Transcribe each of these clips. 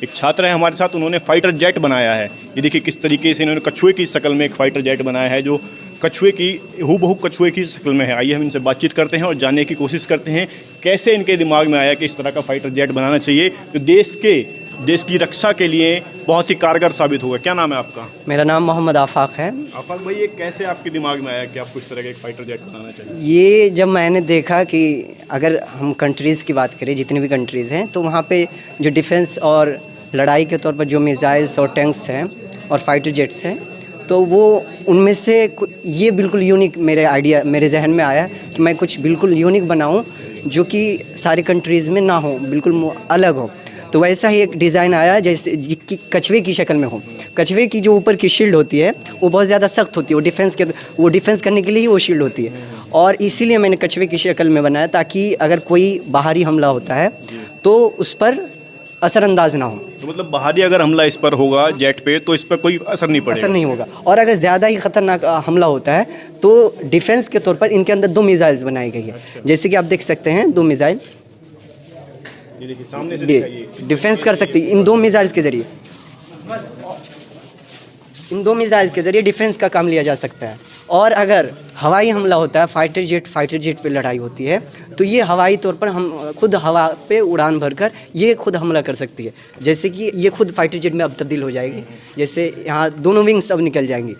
एक छात्र है हमारे साथ, उन्होंने फाइटर जेट बनाया है। ये देखिए किस तरीके से इन्होंने कछुए की शक्ल में एक फाइटर जेट बनाया है, जो कछुए की हूबहू कछुए की शक्ल में है। आइए हम इनसे बातचीत करते हैं और जानने की कोशिश करते हैं कैसे इनके दिमाग में आया कि इस तरह का फाइटर जेट बनाना चाहिए जो देश की रक्षा के लिए बहुत ही कारगर साबित होगा। क्या नाम है आपका? मेरा नाम मोहम्मद आफाक है। आफाक भाई, ये कैसे आपके दिमाग में आया कि आपको इस तरह का एक फाइटर जेट बनाना चाहिए? ये जब मैंने देखा कि अगर हम कंट्रीज़ की बात करें, जितनी भी कंट्रीज़ हैं, तो वहाँ पे जो डिफेंस और लड़ाई के तौर पर जो मिसाइल्स और टैंक्स हैं और फाइटर जेट्स हैं, तो वो उनमें से ये बिल्कुल यूनिक मेरे जहन में आया कि मैं कुछ बिल्कुल यूनिक बनाऊँ जो कि सारी कंट्रीज़ में ना हो, बिल्कुल अलग हो। तो वैसा ही एक डिज़ाइन आया जैसे कि कछुए की शक्ल में हो। कछुए की जो ऊपर की शील्ड होती है वो बहुत ज़्यादा सख्त होती है, वो डिफेंस करने के लिए ही वो शील्ड होती है, और इसीलिए मैंने कछुए की शक्ल में बनाया ताकि अगर कोई बाहरी हमला होता है तो उस पर असरअंदाज ना हो। तो मतलब बाहरी अगर हमला इस पर होगा जेट पे तो इस पर कोई असर नहीं पड़ेगा? असर नहीं होगा। और अगर ज़्यादा ही ख़तरनाक हमला होता है तो डिफेंस के तौर पर इनके अंदर 2 मिसाइल्स बनाई गई है। जैसे कि आप देख सकते हैं 2 मिसाइल ये देखिए सामने से दिखाइए। डिफेंस कर सकती है इन 2 मिसाइल्स के ज़रिए। इन 2 मिसाइल्स के ज़रिए डिफेंस का काम लिया जा सकता है। और अगर हवाई हमला होता है, फाइटर जेट पे लड़ाई होती है, तो ये हवाई तौर पर हम खुद हवा पे उड़ान भरकर ये खुद हमला कर सकती है। जैसे कि ये खुद फाइटर जेट में अब तब्दील हो जाएगी, जैसे यहाँ दोनों विंग्स अब निकल जाएंगी।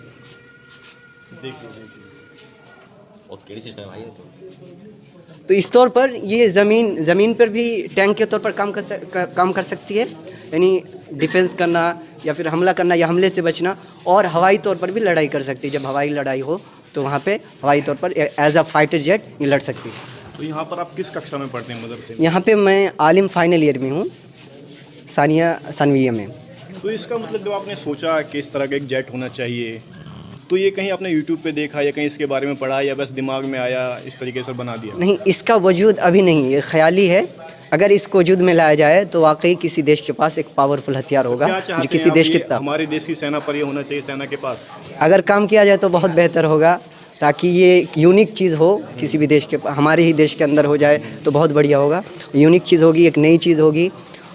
तो इस तौर पर ये ज़मीन पर भी टैंक के तौर पर काम कर सकती है, यानी डिफेंस करना या फिर हमला करना या हमले से बचना, और हवाई तौर पर भी लड़ाई कर सकती है। जब हवाई लड़ाई हो तो वहाँ पे हवाई तौर पर एज अ फाइटर जेट ये लड़ सकती है। तो यहाँ पर आप किस कक्षा में पढ़ते हैं मदरसे में? यहाँ पे मैं आलिम फाइनल ईयर में हूँ, सानिया सनविया में। तो इसका मतलब जब आपने सोचा कि इस तरह का एक जेट होना चाहिए, तो ये कहीं आपने यूट्यूब पे देखा या कहीं इसके बारे में पढ़ा या बस दिमाग में आया इस तरीके से बना दिया? नहीं, इसका वजूद अभी नहीं, ये ख्याली है। अगर इसको वजूद में लाया जाए तो वाकई किसी देश के पास एक पावरफुल हथियार होगा जो किसी देश की हमारे देश की सेना पर ये होना चाहिए, सेना के पास अगर काम किया जाए तो बहुत बेहतर होगा, ताकि ये यूनिक चीज़ हो किसी भी देश के, हमारे ही देश के अंदर हो जाए तो बहुत बढ़िया होगा। यूनिक चीज़ होगी, एक नई चीज़ होगी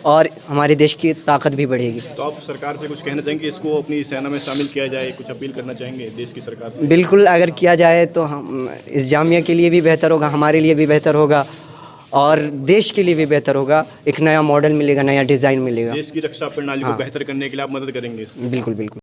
और हमारे देश की ताकत भी बढ़ेगी। तो आप सरकार से कुछ कहना चाहेंगे, इसको अपनी सेना में शामिल किया जाए, कुछ अपील करना चाहेंगे देश की सरकार से? बिल्कुल, अगर किया जाए तो हम इस जामिया के लिए भी बेहतर होगा, हमारे लिए भी बेहतर होगा और देश के लिए भी बेहतर होगा। एक नया मॉडल मिलेगा, नया डिज़ाइन मिलेगा। देश की रक्षा प्रणाली को बेहतर करने के लिए आप मदद करेंगे? बिल्कुल बिल्कुल।